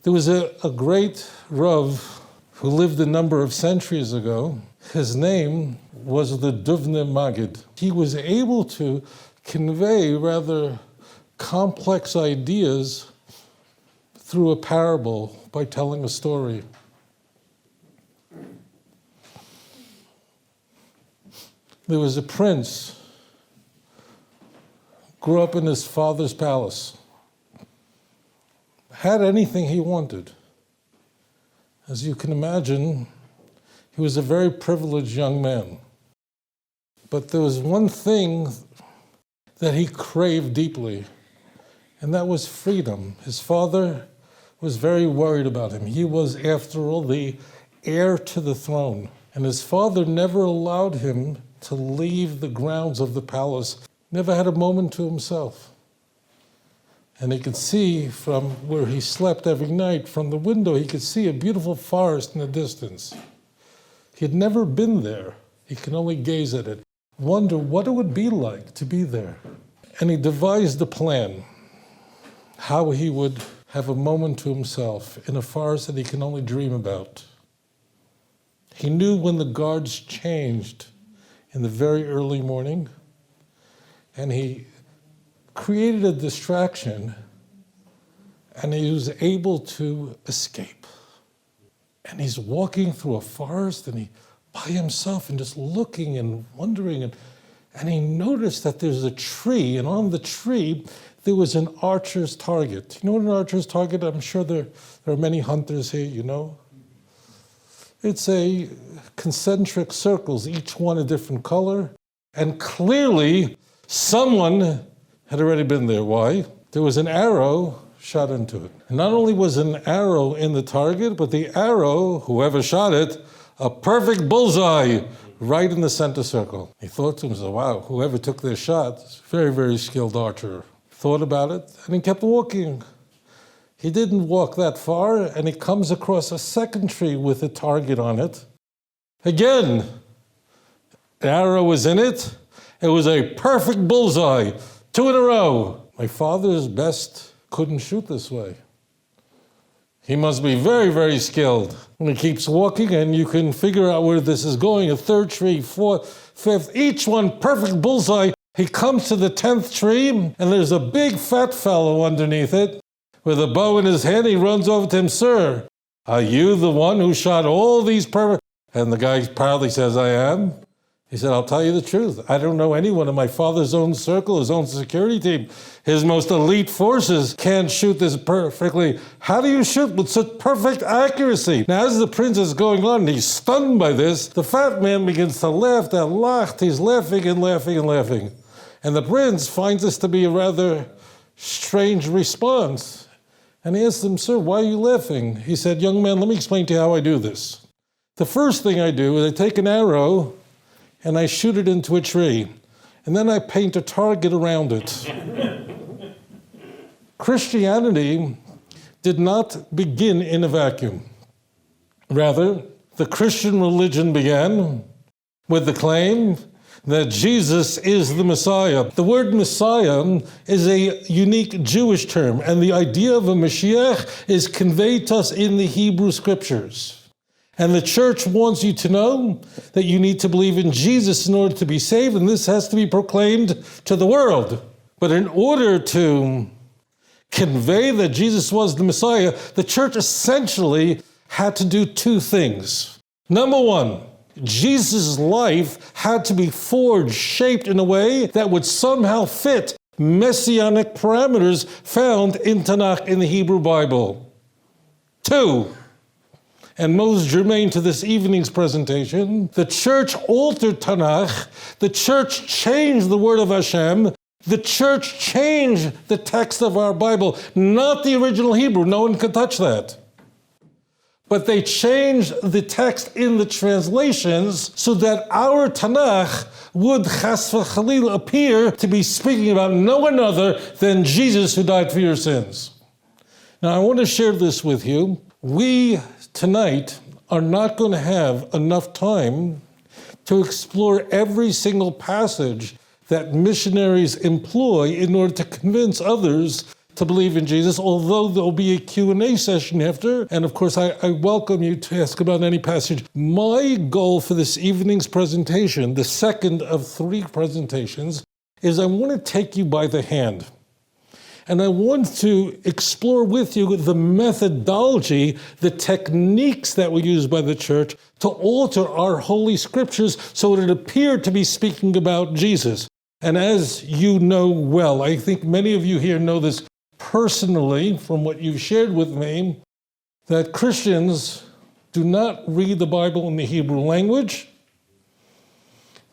There was a great Rav who lived a number of centuries ago. His name was the Duvne Magid. He was able to convey rather complex ideas through a parable by telling a story. There was a prince, grew up in his father's palace, had anything he wanted. As you can imagine, he was a very privileged young man. But there was one thing that he craved deeply, and that was freedom. His father was very worried about him. He was, after all, the heir to the throne. And his father never allowed him to leave the grounds of the palace, never had a moment to himself. And he could see from where he slept every night, from the window, he could see a beautiful forest in the distance. He had never been there. He could only gaze at it, wonder what it would be like to be there. And he devised a plan, how he would have a moment to himself in a forest that he can only dream about. He knew when the guards changed in the very early morning, and he created a distraction, and he was able to escape. And he's walking through a forest, and he by himself, and just looking and wondering, and he noticed that there's a tree, and on the tree there was an archer's target. You know what an archer's target? I'm sure there are many hunters here, you know. It's a concentric circles, each one a different color. And clearly, someone had already been there. Why? There was an arrow shot into it. And not only was an arrow in the target, but the arrow, whoever shot it, a perfect bullseye right in the center circle. He thought to himself, wow, whoever took this shot is a very, very skilled archer. Thought about it, and he kept walking. He didn't walk that far, and he comes across a second tree with a target on it. Again, an arrow was in it. It was a perfect bullseye, 2 in a row. My father's best couldn't shoot this way. He must be very, very skilled. And he keeps walking, and you can figure out where this is going. A third tree, fourth, fifth, each one perfect bullseye. He comes to the 10th tree, and there's a big fat fellow underneath it. With a bow in his hand, he runs over to him, "Sir, are you the one who shot all these perfect?" And the guy proudly says, "I am." He said, "I'll tell you the truth. I don't know anyone in my father's own circle, his own security team. His most elite forces can't shoot this perfectly. How do you shoot with such perfect accuracy?" Now, as the prince is going on, and he's stunned by this, the fat man begins to laugh. That laughed. He's laughing and laughing and laughing. And the prince finds this to be a rather strange response. And he asked him, "Sir, why are you laughing?" He said, "Young man, let me explain to you how I do this. The first thing I do is I take an arrow and I shoot it into a tree. And then I paint a target around it." Christianity did not begin in a vacuum. Rather, the Christian religion began with the claim that Jesus is the Messiah. The word Messiah is a unique Jewish term, and the idea of a Mashiach is conveyed to us in the Hebrew scriptures. And the church wants you to know that you need to believe in Jesus in order to be saved, and this has to be proclaimed to the world. But in order to convey that Jesus was the Messiah, the church essentially had to do 2 things. Number one, Jesus' life had to be forged, shaped in a way that would somehow fit messianic parameters found in Tanach, in the Hebrew Bible. 2, and most germane to this evening's presentation, the church altered Tanach, the church changed the word of Hashem, the church changed the text of our Bible, not the original Hebrew, no one could touch that. But they changed the text in the translations so that our Tanakh would chas v'chalil appear to be speaking about no one other than Jesus who died for your sins. Now I want to share this with you. We tonight are not going to have enough time to explore every single passage that missionaries employ in order to convince others to believe in Jesus, although there'll be a Q&A session after. And of course, I welcome you to ask about any passage. My goal for this evening's presentation, the second of 3 presentations, is I want to take you by the hand. And I want to explore with you the methodology, the techniques that were used by the church to alter our Holy Scriptures so that it appeared to be speaking about Jesus. And as you know well, I think many of you here know this personally from what you've shared with me, that Christians do not read the Bible in the Hebrew language.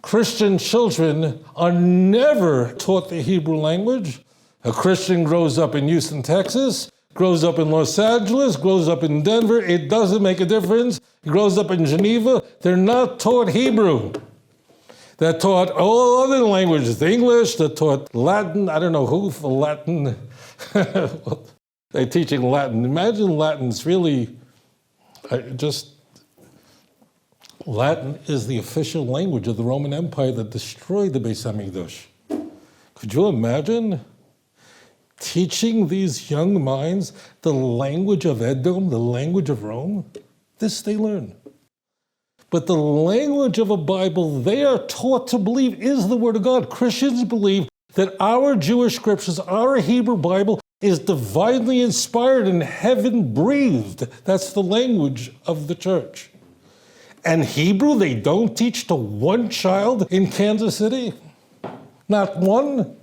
Christian children are never taught the Hebrew language. A Christian grows up in Houston, Texas, grows up in Los Angeles, grows up in Denver. It doesn't make a difference. He grows up in Geneva. They're not taught Hebrew. They're taught all other languages, the English, they're taught Latin. I don't know who for Latin. They're teaching Latin. Imagine Latin's really Latin is the official language of the Roman Empire that destroyed the Beis Hamikdash. Could you imagine teaching these young minds the language of Edom, the language of Rome? This they learn. But the language of a Bible they are taught to believe is the Word of God. Christians believe that our Jewish scriptures, our Hebrew Bible, is divinely inspired and heaven-breathed. That's the language of the church. And Hebrew, they don't teach to one child in Kansas City? Not one?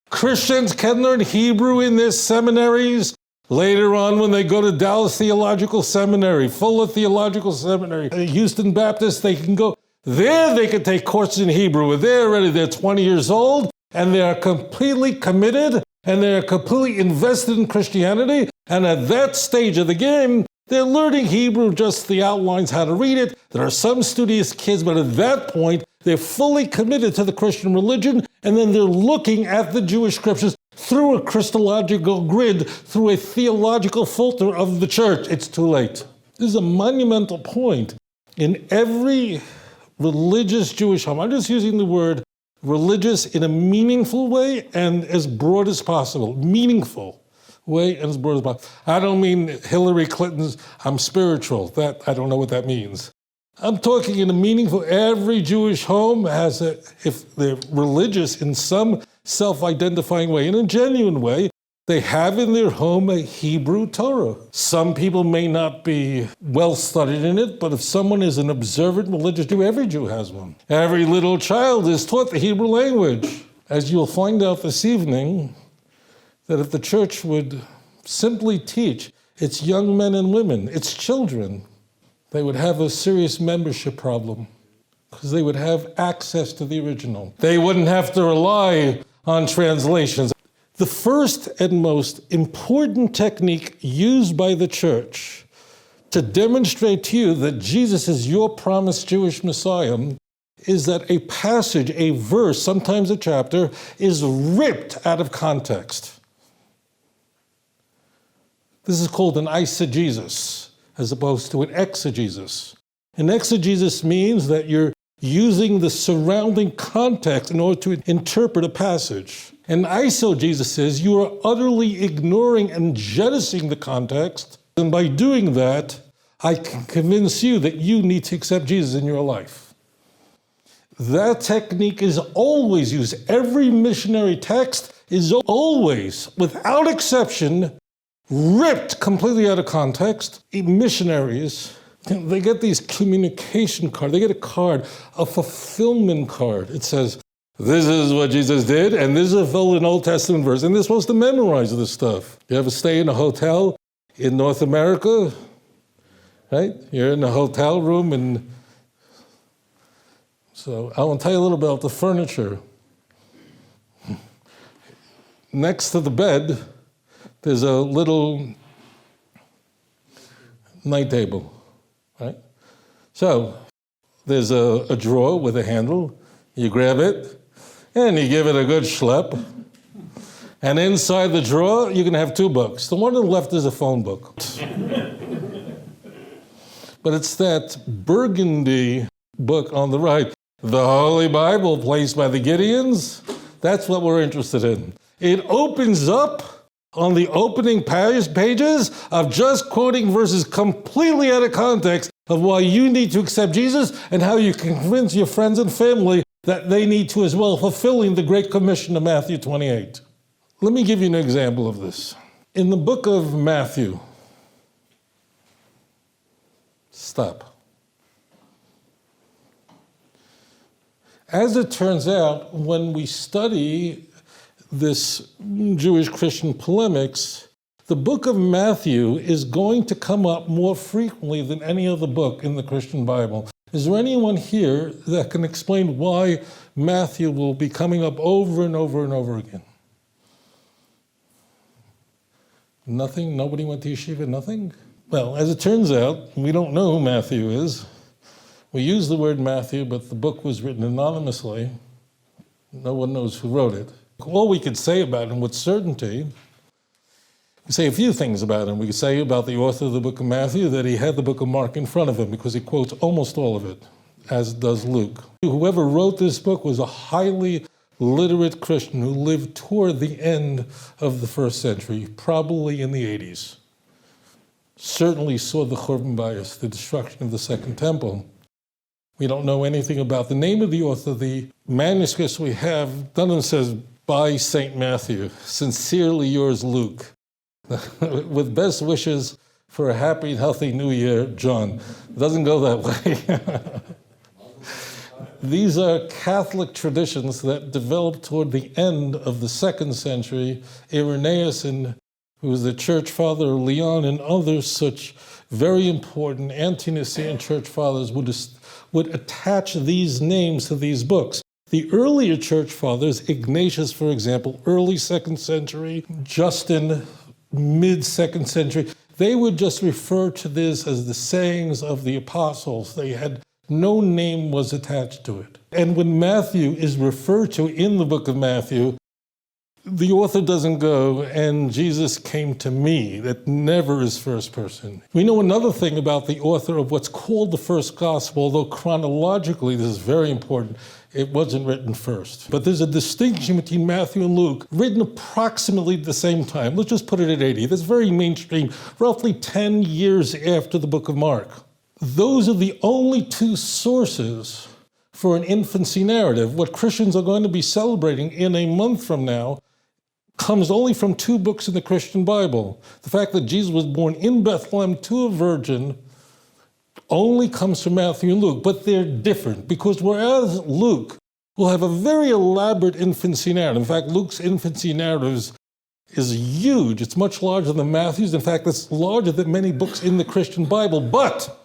Christians can learn Hebrew in their seminaries. Later on, when they go to Dallas Theological Seminary, Fuller Theological Seminary, Houston Baptist, they can go there. They can take courses in Hebrew. They're 20 years old, and they are completely committed, and they are completely invested in Christianity. And at that stage of the game, they're learning Hebrew, just the outlines, how to read it. There are some studious kids, but at that point, they're fully committed to the Christian religion, and then they're looking at the Jewish scriptures through a Christological grid, through a theological filter of the church. It's too late. This is a monumental point in every religious Jewish home. I'm just using the word religious in a meaningful way and as broad as possible. Meaningful way and as broad as possible. I don't mean Hillary Clinton's, I'm spiritual. That I don't know what that means. I'm talking in a meaningful, every Jewish home has if they're religious in some self-identifying way, in a genuine way, they have in their home a Hebrew Torah. Some people may not be well studied in it, but if someone is an observant religious Jew, every Jew has one. Every little child is taught the Hebrew language. As you'll find out this evening, that if the church would simply teach its young men and women, its children, they would have a serious membership problem because they would have access to the original. They wouldn't have to rely on translations. The first and most important technique used by the church to demonstrate to you that Jesus is your promised Jewish Messiah is that a passage, a verse, sometimes a chapter, is ripped out of context. This is called an eisegesis, as opposed to an exegesis. An exegesis means that you're using the surrounding context in order to interpret a passage. And eisegesis is you are utterly ignoring and jettisoning the context, and by doing that, I can convince you that you need to accept Jesus in your life. That technique is always used. Every missionary text is always, without exception, ripped completely out of context. Missionaries, they get these communication cards. They get a card, a fulfillment card. It says, this is what Jesus did, and this is a full an Old Testament verse, and they're supposed to memorize this stuff. You ever stay in a hotel in North America, right? You're in a hotel room, and so I want to tell you a little about the furniture. Next to the bed, there's a little night table, right? So there's a drawer with a handle. You grab it, and you give it a good schlep. And inside the drawer, you can have 2 books. The one on the left is a phone book. But it's that burgundy book on the right, the Holy Bible, placed by the Gideons. That's what we're interested in. It opens up on the opening pages of just quoting verses completely out of context of why you need to accept Jesus and how you can convince your friends and family that they need to as well, fulfilling the Great Commission of Matthew 28. Let me give you an example of this. In the book of Matthew, stop. As it turns out, when we study this Jewish-Christian polemics, the book of Matthew is going to come up more frequently than any other book in the Christian Bible. Is there anyone here that can explain why Matthew will be coming up over and over and over again? Nothing? Nobody went to yeshiva? Nothing? Well, as it turns out, we don't know who Matthew is. We use the word Matthew, but the book was written anonymously. No one knows who wrote it. All we could say about him with certainty, we say a few things about him. We could say about the author of the book of Matthew that he had the book of Mark in front of him because he quotes almost all of it, as does Luke. Whoever wrote this book was a highly literate Christian who lived toward the end of the first century, probably in the 80s. Certainly saw the Churban Bayis, the destruction of the Second Temple. We don't know anything about the name of the author. The manuscripts we have, none of them says, by St. Matthew, sincerely yours, Luke. With best wishes for a happy and healthy new year, John. It doesn't go that way. These are Catholic traditions that developed toward the end of the second century. Irenaeus, who was the church father of Lyon, and others such very important anti-Nicene church fathers would attach these names to these books. The earlier church fathers, Ignatius, for example, early second century, Justin, mid-second century, they would just refer to this as the sayings of the apostles. They had no name was attached to it. And when Matthew is referred to in the book of Matthew, the author doesn't go, and Jesus came to me. That never is first person. We know another thing about the author of what's called the first gospel, although chronologically, this is very important, it wasn't written first. But there's a distinction between Matthew and Luke, written approximately at the same time. Let's just put it at 80. That's very mainstream, roughly 10 years after the book of Mark. Those are the only two sources for an infancy narrative. What Christians are going to be celebrating in a month from now comes only from two books in the Christian Bible. The fact that Jesus was born in Bethlehem to a virgin only comes from Matthew and Luke, but they're different because whereas Luke will have a very elaborate infancy narrative, in fact, Luke's infancy narrative is huge. It's much larger than Matthew's. In fact, it's larger than many books in the Christian Bible, but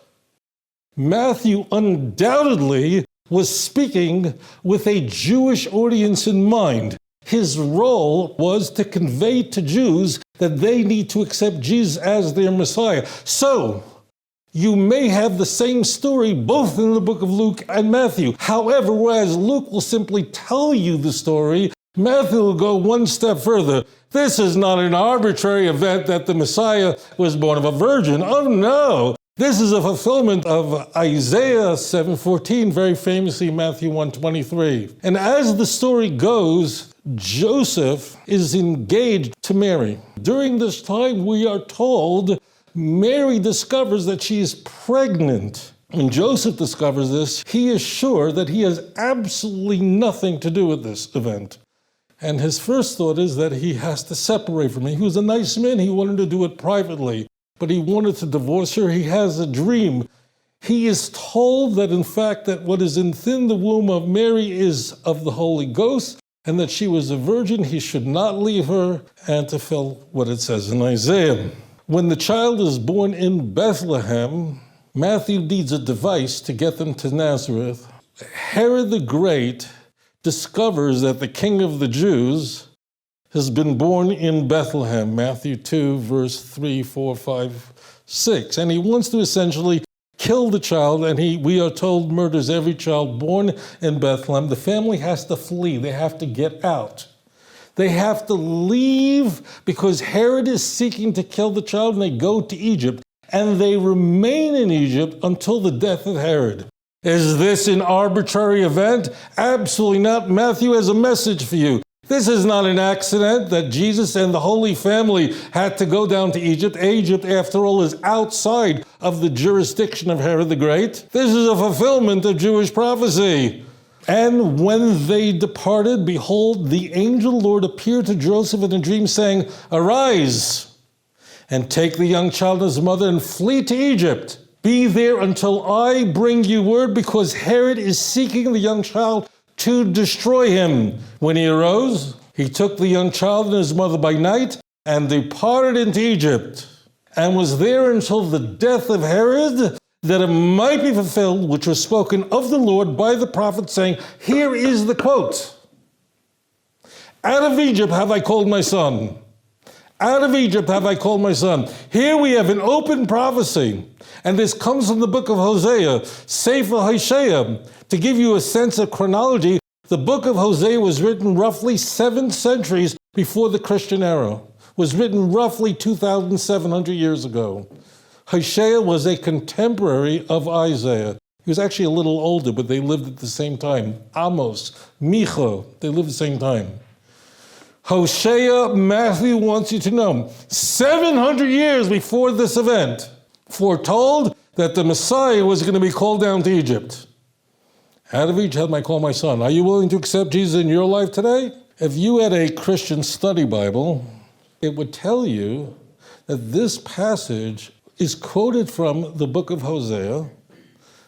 Matthew undoubtedly was speaking with a Jewish audience in mind. His role was to convey to Jews that they need to accept Jesus as their Messiah. So, you may have the same story both in the book of Luke and Matthew. However, whereas Luke will simply tell you the story, Matthew will go one step further. This is not an arbitrary event that the Messiah was born of a virgin. Oh no! This is a fulfillment of Isaiah 7:14, very famously Matthew 1:23. And as the story goes, Joseph is engaged to Mary. During this time, we are told Mary discovers that she is pregnant. When Joseph discovers this, he is sure that he has absolutely nothing to do with this event. And his first thought is that he has to separate from her. He was a nice man. He wanted to do it privately, but he wanted to divorce her. He has a dream. He is told that, in fact, that what is within the womb of Mary is of the Holy Ghost, and that she was a virgin. He should not leave her, and to fulfill what it says in Isaiah. When the child is born in Bethlehem, Matthew needs a device to get them to Nazareth. Herod the Great discovers that the King of the Jews has been born in Bethlehem, Matthew 2, verse 3, 4, 5, 6. And he wants to essentially kill the child, and we are told, murders every child born in Bethlehem. The family has to flee. They have to get out. They have to leave because Herod is seeking to kill the child, and they go to Egypt. And they remain in Egypt until the death of Herod. Is this an arbitrary event? Absolutely not. Matthew has a message for you. This is not an accident that Jesus and the Holy Family had to go down to Egypt. Egypt, after all, is outside of the jurisdiction of Herod the Great. This is a fulfillment of Jewish prophecy. And when they departed, behold, the angel Lord appeared to Joseph in a dream, saying, "Arise, and take the young child and his mother, and flee to Egypt. Be there until I bring you word, because Herod is seeking the young child to destroy him." When he arose, he took the young child and his mother by night and departed into Egypt, and was there until the death of Herod, that it might be fulfilled, which was spoken of the Lord by the prophet, saying, here is the quote, "Out of Egypt have I called my son. Out of Egypt have I called my son." Here we have an open prophecy. And this comes from the book of Hosea, Sefer Hosea. To give you a sense of chronology, the book of Hosea was written roughly 7 centuries before the Christian era. Was written roughly 2,700 years ago. Hosea was a contemporary of Isaiah. He was actually a little older, but they lived at the same time. Amos, Micha, they lived at the same time. Hosea, Matthew wants you to know, 700 years before this event, foretold that the Messiah was going to be called down to Egypt. Out of Egypt I call my son. Are you willing to accept Jesus in your life today? If you had a Christian study Bible, it would tell you that this passage is quoted from the book of Hosea,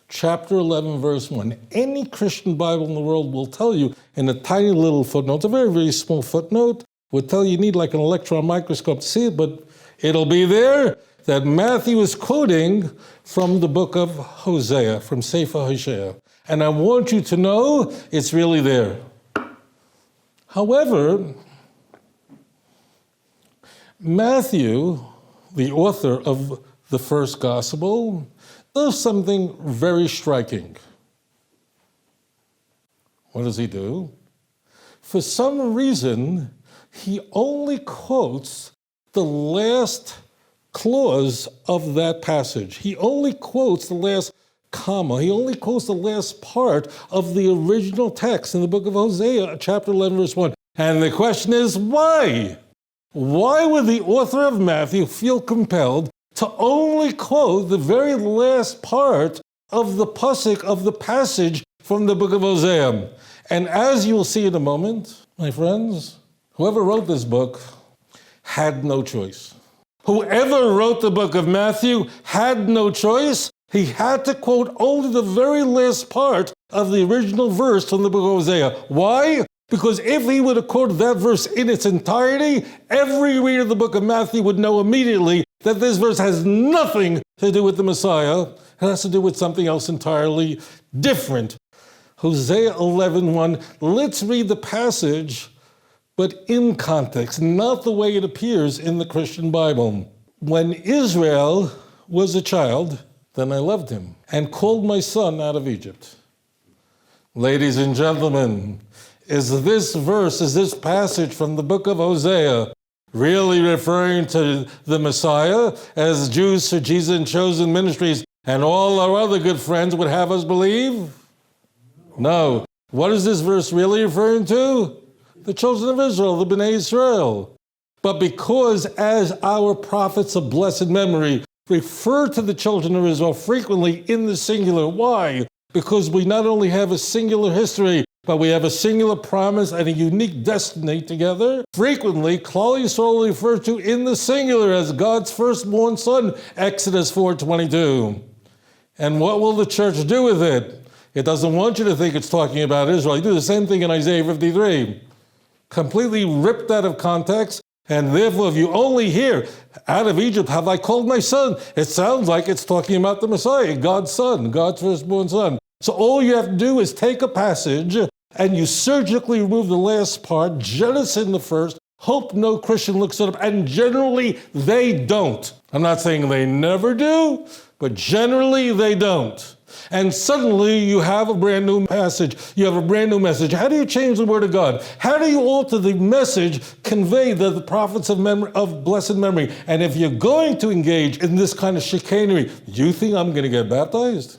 chapter 11, verse 1. Any Christian Bible in the world will tell you in a tiny little footnote, it's a very, very small footnote, would tell you need like an electron microscope to see it, but it'll be there, that Matthew is quoting from the book of Hosea, from Sefer Hosea. And I want you to know it's really there. However, Matthew, the author of the first gospel, does something very striking. What does he do? For some reason, he only quotes the last clause of that passage. He only quotes the last comma. He only quotes the last part of the original text in the book of Hosea, chapter 11, verse 1. And the question is, why? Why would the author of Matthew feel compelled to only quote the very last part of the pasuk of the passage from the book of Hosea? And as you will see in a moment, my friends, whoever wrote this book had no choice. Whoever wrote the book of Matthew had no choice. He had to quote only the very last part of the original verse from the book of Hosea. Why? Because if he would have quoted that verse in its entirety, every reader of the book of Matthew would know immediately that this verse has nothing to do with the Messiah. It has to do with something else entirely different. Hosea 11:1. Let's read the passage, but in context, not the way it appears in the Christian Bible. When Israel was a child, then I loved him and called my son out of Egypt. Ladies and gentlemen, is this passage from the book of Hosea really referring to the Messiah, as Jews for Jesus and chosen ministries and all our other good friends would have us believe? No. What is this verse really referring to? The children of Israel, the Bnei Israel. But because as our prophets of blessed memory refer to the children of Israel frequently in the singular. Why? Because we not only have a singular history, but we have a singular promise and a unique destiny together. Frequently, Klal Yisrael referred to in the singular as God's firstborn son, Exodus 4:22. And what will the church do with it? It doesn't want you to think it's talking about Israel. You do the same thing in Isaiah 53. Completely ripped out of context. And therefore, if you only hear, out of Egypt have I called my son, it sounds like it's talking about the Messiah, God's son, God's firstborn son. So all you have to do is take a passage and you surgically remove the last part, jettison the first, hope no Christian looks it up, and generally they don't. I'm not saying they never do, but generally they don't. And suddenly you have a brand new passage. You have a brand new message. How do you change the word of God? How do you alter the message conveyed to the prophets of blessed memory? And if you're going to engage in this kind of chicanery, you think I'm going to get baptized?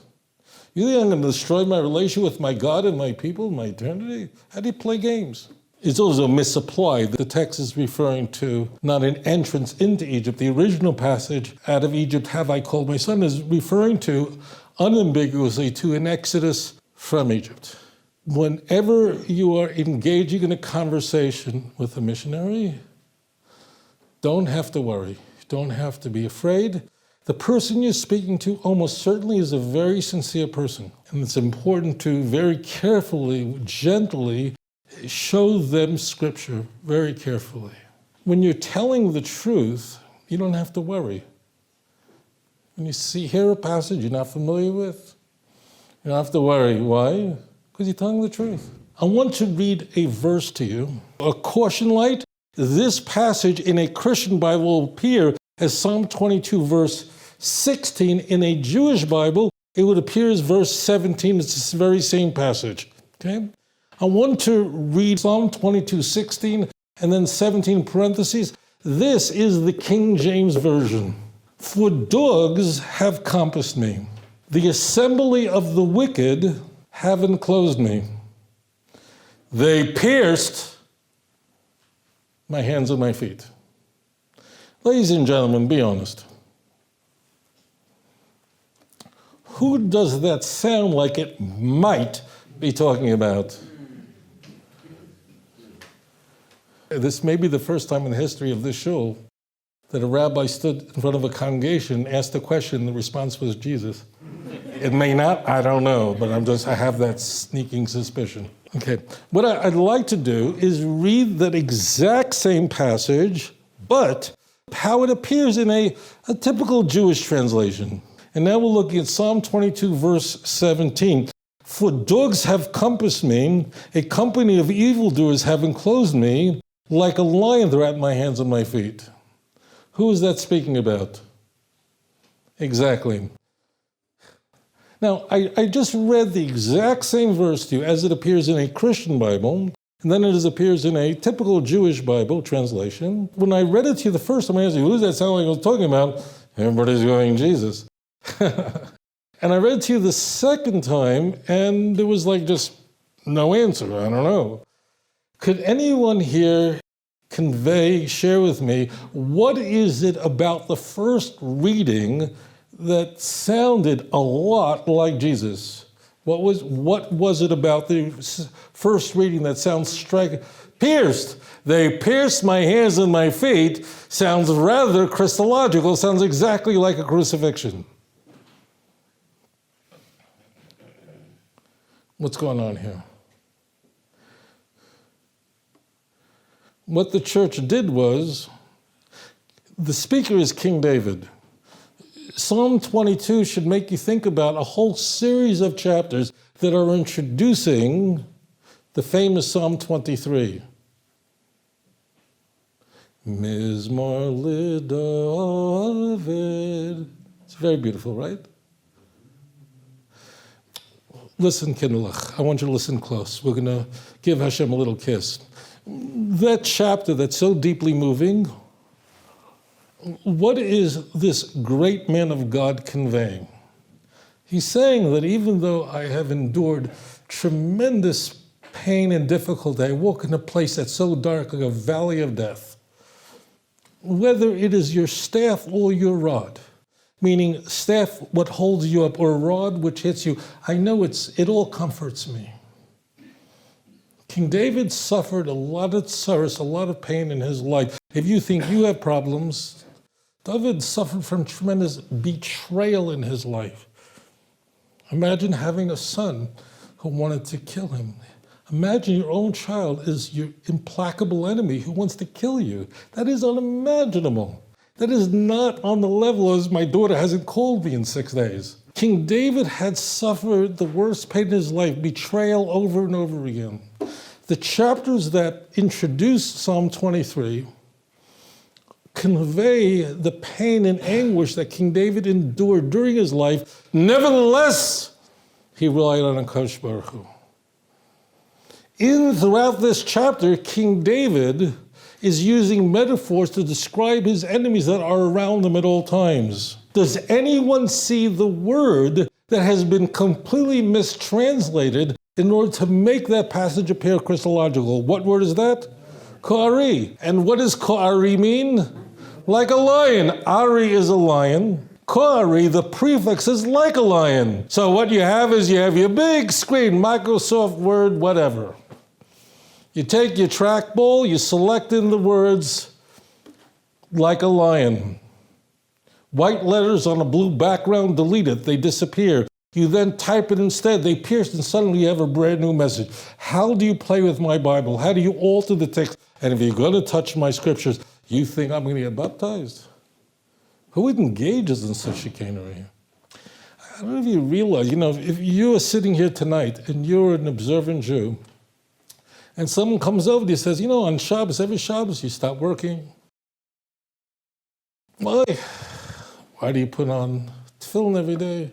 You think I'm going to destroy my relation with my God and my people, my eternity? How do you play games? It's also misapplied. The text is referring to not an entrance into Egypt. The original passage, out of Egypt have I called my son, is referring to unambiguously to an exodus from Egypt. Whenever you are engaging in a conversation with a missionary, don't have to worry. Don't have to be afraid. The person you're speaking to almost certainly is a very sincere person. And it's important to very carefully, gently show them Scripture very carefully. When you're telling the truth, you don't have to worry. When you hear a passage you're not familiar with, you don't have to worry. Why? Because you're telling the truth. I want to read a verse to you. A caution light. This passage in a Christian Bible will appear as Psalm 22, verse 16. In a Jewish Bible, it would appear as verse 17. It's this very same passage. Okay? I want to read Psalm 22, 16, and then 17 parentheses. This is the King James Version. For dogs have compassed me. The assembly of the wicked have enclosed me. They pierced my hands and my feet. Ladies and gentlemen, be honest. Who does that sound like it might be talking about? This may be the first time in the history of this shul that a rabbi stood in front of a congregation, asked a question, and the response was Jesus. It may not, I don't know, but I have that sneaking suspicion. Okay, what I'd like to do is read that exact same passage, but how it appears in a typical Jewish translation. And now we're looking at Psalm 22, verse 17. For dogs have compassed me, a company of evildoers have enclosed me, like a lion they're at my hands and my feet. Who is that speaking about? Exactly. Now, I just read the exact same verse to you as it appears in a Christian Bible, and then it appears in a typical Jewish Bible translation. When I read it to you the first time, I asked you, who does that sound like I was talking about? Everybody's going, Jesus. And I read it to you the second time, and there was just no answer. I don't know. Could anyone here share with me, what is it about the first reading that sounded a lot like Jesus? What was it about the first reading that sounds striking? Pierced. They pierced my hands and my feet sounds rather Christological, sounds exactly like a crucifixion. What's going on here? What the church did was, the speaker is King David. Psalm 22 should make you think about a whole series of chapters that are introducing the famous Psalm 23. Mizmor LeDavid. It's very beautiful, right? Listen, Kindlech, I want you to listen close. We're going to give Hashem a little kiss. That chapter that's so deeply moving, what is this great man of God conveying? He's saying that even though I have endured tremendous pain and difficulty, I walk in a place that's so dark, like a valley of death. Whether it is your staff or your rod, meaning staff, what holds you up, or rod, which hits you, I know it all comforts me. King David suffered a lot of sorrows, a lot of pain in his life. If you think you have problems, David suffered from tremendous betrayal in his life. Imagine having a son who wanted to kill him. Imagine your own child is your implacable enemy who wants to kill you. That is unimaginable. That is not on the level as my daughter hasn't called me in 6 days. King David had suffered the worst pain in his life, betrayal over and over again. The chapters that introduce Psalm 23 convey the pain and anguish that King David endured during his life. Nevertheless, he relied on HaKadosh Baruch Hu. Throughout this chapter, King David is using metaphors to describe his enemies that are around him at all times. Does anyone see the word that has been completely mistranslated in order to make that passage appear Christological. What word is that? Khari. And what does Khari mean? Like a lion. Ari is a lion. Khari, the prefix, is like a lion. So what you have is you have your big screen, Microsoft Word, whatever. You take your trackball, you select in the words like a lion. White letters on a blue background, delete it, they disappear. You then type it instead, they pierce, and suddenly you have a brand new message. How do you play with my Bible? How do you alter the text? And if you're going to touch my scriptures, you think I'm going to get baptized? Who engages in such chicanery? I don't know if you realize, if you are sitting here tonight and you're an observant Jew, and someone comes over to you and says, on Shabbos, every Shabbos, you stop working. Why? Why do you put on tefillin every day?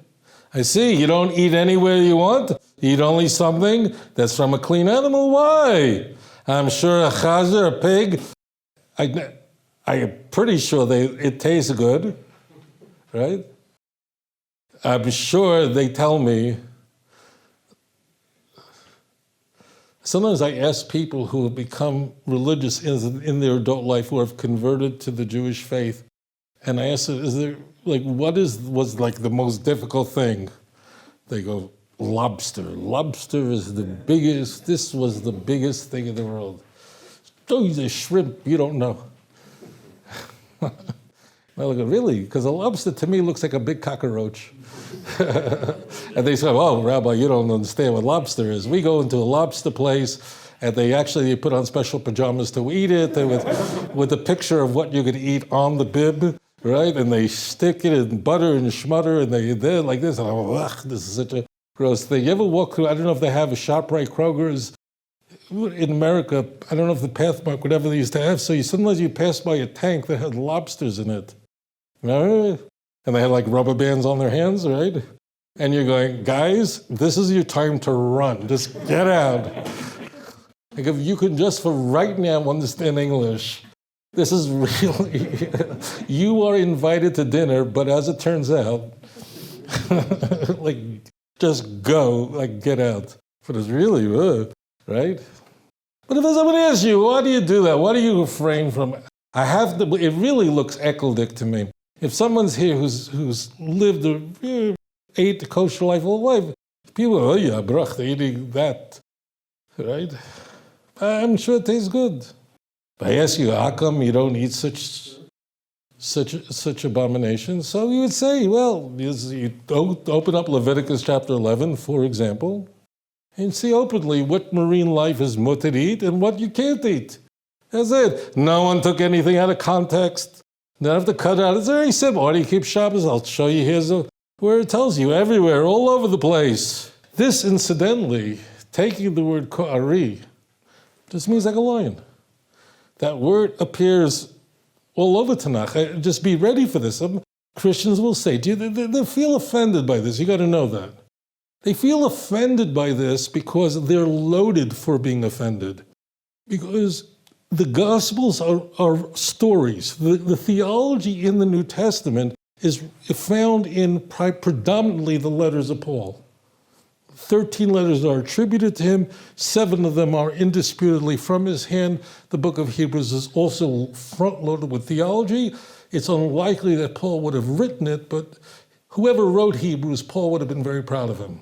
I see, you don't eat anywhere you want. You eat only something that's from a clean animal. Why? I'm sure a chazer, a pig, I'm pretty sure it tastes good, right? I'm sure they tell me. Sometimes I ask people who have become religious in their adult life, who have converted to the Jewish faith, and I ask them, what was like the most difficult thing? They go, lobster. Lobster is the biggest, this was the biggest thing in the world. Oh, the shrimp, you don't know. I look, really? Because a lobster to me looks like a big cockroach. And they say, oh, Rabbi, you don't understand what lobster is. We go into a lobster place, and they put on special pajamas to eat it, with a picture of what you could eat on the bib, right? And they stick it in butter and schmutter, and they're like this. And I'm like, ugh, this is such a gross thing. You ever walk through, I don't know if they have a ShopRite, Kroger's, in America, I don't know if the Pathmark, whatever they used to have, so sometimes you pass by a tank that had lobsters in it. And they had like rubber bands on their hands, right? And you're going, guys, this is your time to run. Just get out. Like if you could just for right now understand English, this is really, you are invited to dinner, but as it turns out, just go, get out. But it's really, right? But if somebody asks you, why do you do that? Why do you refrain from it? It really looks eclectic to me. If someone's here who's lived ate the kosher life all life, people are, oh yeah, brach, they're eating that, right? I'm sure it tastes good. But I ask you, how come you don't eat such abominations? So you would say, well, you open up Leviticus chapter 11, for example, and see openly what marine life is mutter to eat and what you can't eat. That's it. No one took anything out of context. You don't have to cut out. It's very simple. Why do you keep Shabbos? I'll show you here's where it tells you everywhere, all over the place. This, incidentally, taking the word Khari, just means like a lion. That word appears all over Tanach. Just be ready for this. Some Christians will say to you, they feel offended by this. You got to know that. They feel offended by this because they're loaded for being offended. Because the Gospels are stories. The theology in the New Testament is found in predominantly the letters of Paul. 13 letters are attributed to him. 7 of them are indisputably from his hand. The book of Hebrews is also front-loaded with theology. It's unlikely that Paul would have written it, but whoever wrote Hebrews, Paul would have been very proud of him.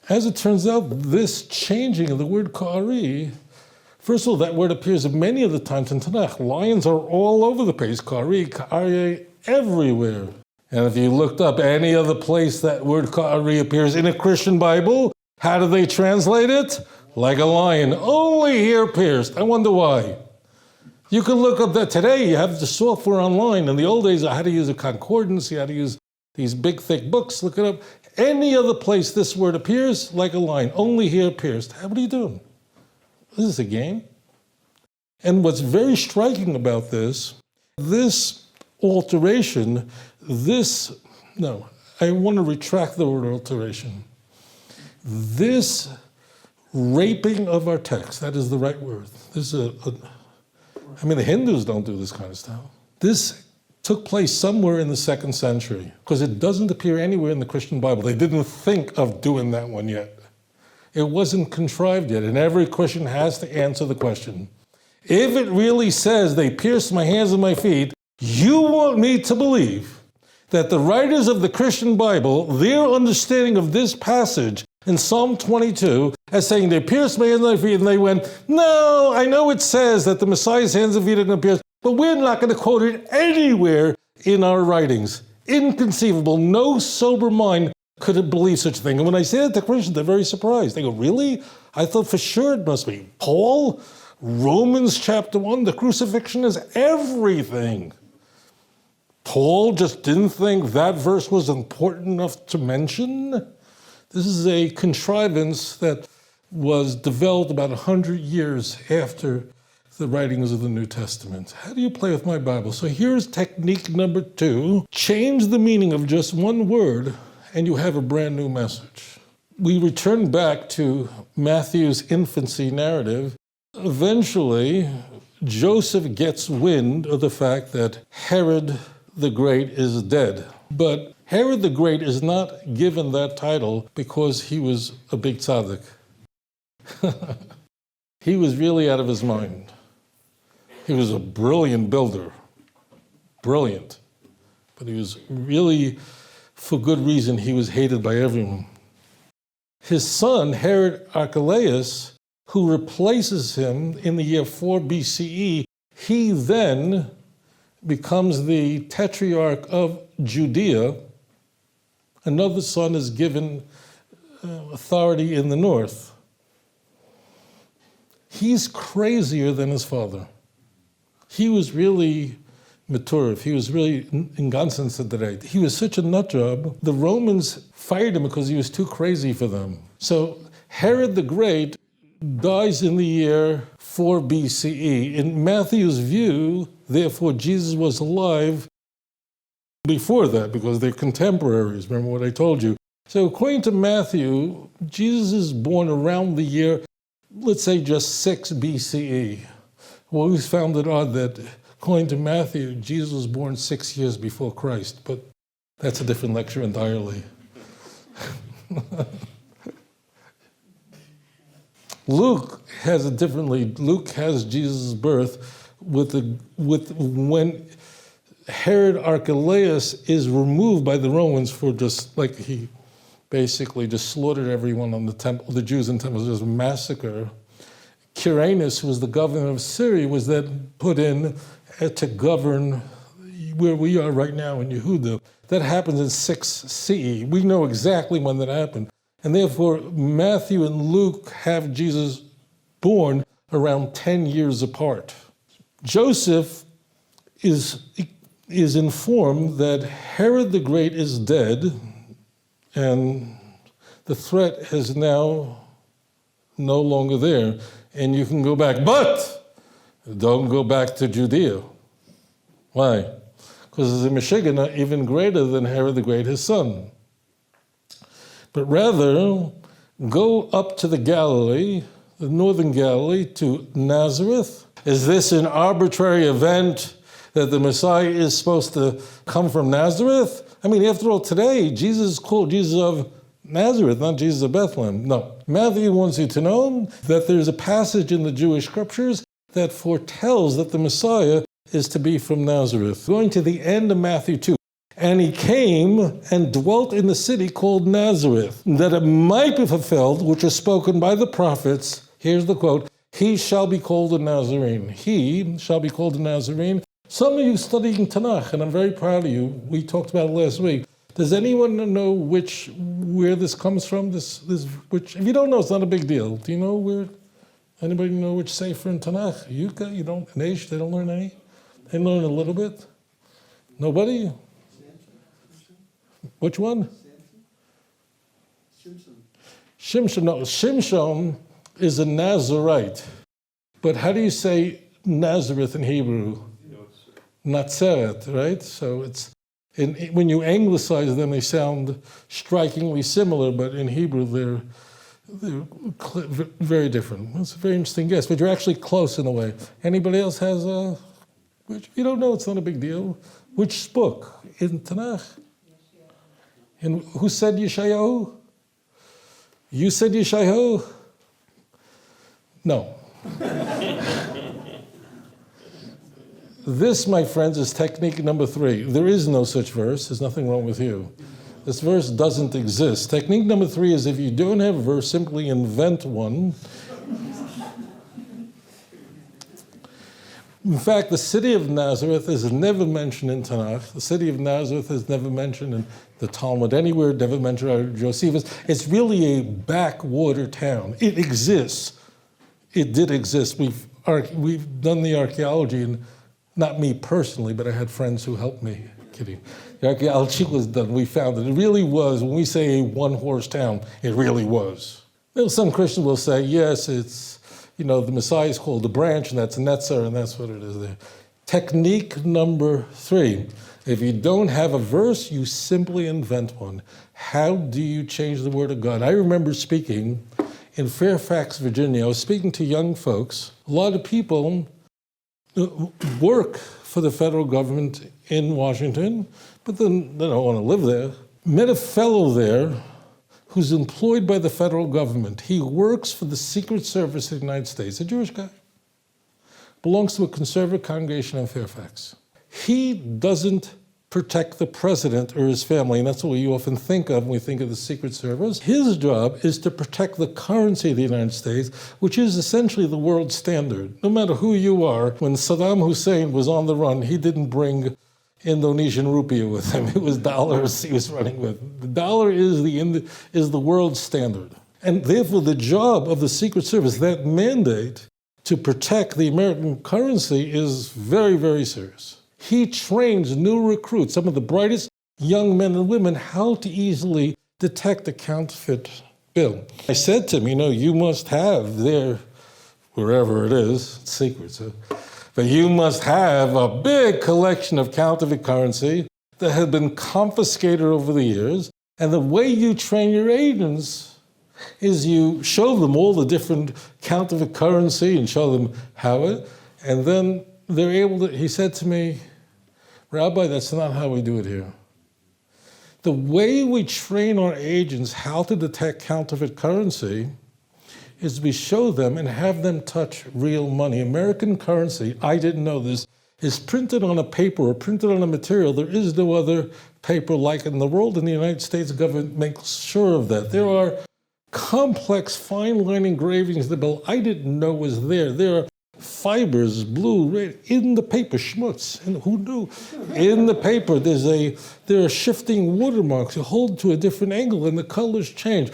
As it turns out, this changing of the word Khari, first of all, that word appears many of the times in Tanach. Lions are all over the place. Khari, Khari, everywhere. And if you looked up any other place that word Khari appears in a Christian Bible, how do they translate it? Like a lion. Only here pierced. I wonder why. You can look up that today. You have the software online. In the old days, I had to use a concordance. You had to use these big, thick books. Look it up. Any other place this word appears, like a lion. Only here pierced. What are you doing? Is this a game? And what's very striking about this alteration, I want to retract the word alteration. This raping of our text, that is the right word. The Hindus don't do this kind of stuff. This took place somewhere in the 2nd century because it doesn't appear anywhere in the Christian Bible. They didn't think of doing that one yet. It wasn't contrived yet, and every Christian has to answer the question. If it really says they pierced my hands and my feet, you want me to believe that the writers of the Christian Bible, their understanding of this passage in Psalm 22, as saying they pierced my hands and my feet, and they went, no, I know it says that the Messiah's hands and feet are going to pierce, but we're not going to quote it anywhere in our writings. Inconceivable. No sober mind could have believed such a thing. And when I say that to Christians, they're very surprised. They go, really? I thought for sure it must be. Paul, Romans chapter 1, the crucifixion is everything. Paul just didn't think that verse was important enough to mention. This is a contrivance that was developed about 100 years after the writings of the New Testament. How do you play with my Bible? So here's technique number 2. Change the meaning of just one word, and you have a brand new message. We return back to Matthew's infancy narrative. Eventually, Joseph gets wind of the fact that Herod the Great is dead. But Herod the Great is not given that title because he was a big tzaddik. He was really out of his mind. He was a brilliant builder. Brilliant. But he was really, for good reason, he was hated by everyone. His son, Herod Archelaus, who replaces him in the year 4 BCE, he then becomes the tetrarch of Judea. Another son is given authority in the north. He's crazier than his father. He was really mature. He was really in God's today. He was such a nut job. The Romans fired him because he was too crazy for them. So Herod the Great dies in the year 4 BCE. In Matthew's view, therefore, Jesus was alive before that because they're contemporaries. Remember what I told you. So according to Matthew, Jesus is born around the year, let's say just 6 BCE. We always found it odd that according to Matthew, Jesus was born 6 years before Christ, but that's a different lecture entirely. Luke has it differently. Luke has Jesus' birth with when Herod Archelaus is removed by the Romans for just like he basically just slaughtered everyone on the temple, the Jews in the temple, just massacre. Quirinius, who was the governor of Syria, was then put in to govern where we are right now in Yehuda. That happens in 6 CE. We know exactly when that happened. And therefore, Matthew and Luke have Jesus born around 10 years apart. Joseph is informed that Herod the Great is dead, and the threat is now no longer there. And you can go back, but don't go back to Judea. Why? Because there's a Meshiggah even greater than Herod the Great, his son. But rather, go up to the Galilee, the northern Galilee, to Nazareth. Is this an arbitrary event that the Messiah is supposed to come from Nazareth? I mean, after all, today, Jesus is called Jesus of Nazareth, not Jesus of Bethlehem. No. Matthew wants you to know that there's a passage in the Jewish scriptures that foretells that the Messiah is to be from Nazareth. Going to the end of Matthew 2. And he came and dwelt in the city called Nazareth, that it might be fulfilled, which is spoken by the prophets. Here's the quote, he shall be called a Nazarene. He shall be called a Nazarene. Some of you studying Tanach, and I'm very proud of you. We talked about it last week. Does anyone know where this comes from? Which, if you don't know, it's not a big deal. Do you know where? Anybody know which sefer in Tanach? You don't? Neish, they don't learn any? They learn a little bit? Nobody? Which one? Shimshon. No, Shimshon is a Nazarite. But how do you say Nazareth in Hebrew? Nazareth, right? So it's when you anglicize them, they sound strikingly similar, but in Hebrew they're very different. It's a very interesting guess, but you're actually close in a way. Anybody else has a? Which you don't know, it's not a big deal. Which book in Tanakh? And who said Yeshayahu? You said Yeshayahu? No. This, my friends, is technique number 3. There is no such verse. There's nothing wrong with you. This verse doesn't exist. Technique number 3 is if you don't have a verse, simply invent one. In fact, the city of Nazareth is never mentioned in Tanach. The city of Nazareth is never mentioned in the Talmud anywhere, never mentioned by Josephus. It's really a backwater town. It exists. It did exist. We've done the archaeology, and not me personally, but I had friends who helped me. Kidding. The archaeology was done. We found it. It really was, when we say a one-horse town, it really was. Now, some Christians will say, yes, it's, the Messiah is called the branch, and that's Netzer, and that's what it is there. Technique number 3. If you don't have a verse, you simply invent one. How do you change the word of God? I remember speaking in Fairfax, Virginia. I was speaking to young folks. A lot of people work for the federal government in Washington, but then they don't want to live there. Met a fellow there who's employed by the federal government. He works for the Secret Service of the United States, a Jewish guy. Belongs to a conservative congregation in Fairfax. He doesn't protect the president or his family, and that's what we often think of when we think of the Secret Service. His job is to protect the currency of the United States, which is essentially the world standard. No matter who you are, when Saddam Hussein was on the run, he didn't bring Indonesian rupiah with him. It was dollars he was running with. The dollar is the world standard. And therefore, the job of the Secret Service, that mandate to protect the American currency, is very, very serious. He trains new recruits, some of the brightest young men and women, how to easily detect a counterfeit bill. I said to him, you must have there, wherever it is, it's secret, but you must have a big collection of counterfeit currency that had been confiscated over the years. And the way you train your agents is you show them all the different counterfeit currency and show them how it, and then they're able to, he said to me, Rabbi, that's not how we do it here. The way we train our agents how to detect counterfeit currency is we show them and have them touch real money. American currency, I didn't know this, is printed on a paper or printed on a material. There is no other paper like it in the world, and the United States government makes sure of that. There are complex fine line engravings of the bill I didn't know was there. There are fibers, blue, red, in the paper, schmutz, and who knew? In the paper, there are shifting watermarks. You hold to a different angle and the colors change.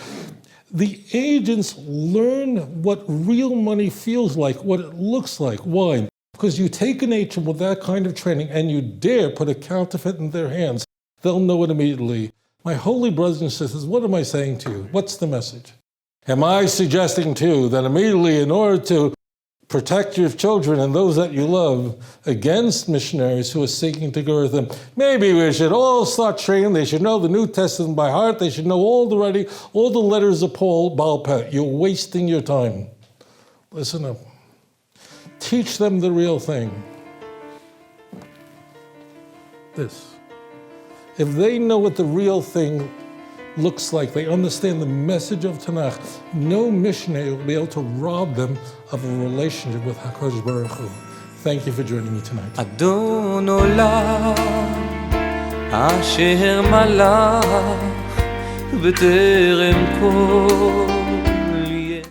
The agents learn what real money feels like, what it looks like. Why? Because you take an agent with that kind of training and you dare put a counterfeit in their hands, they'll know it immediately. My holy brothers and sisters, what am I saying to you? What's the message? Am I suggesting to you that immediately, in order to protect your children and those that you love against missionaries who are seeking to convert them, maybe we should all start training? They should know the New Testament by heart. They should know all the letters of Paul Baal Peh. You're wasting your time. Listen up. Teach them the real thing. This. If they know what the real thing looks like, they understand the message of Tanach, no missionary will be able to rob them of a relationship with HaKadosh Baruch Hu. Thank you for joining me tonight. Adon olam asher malach b'terem kol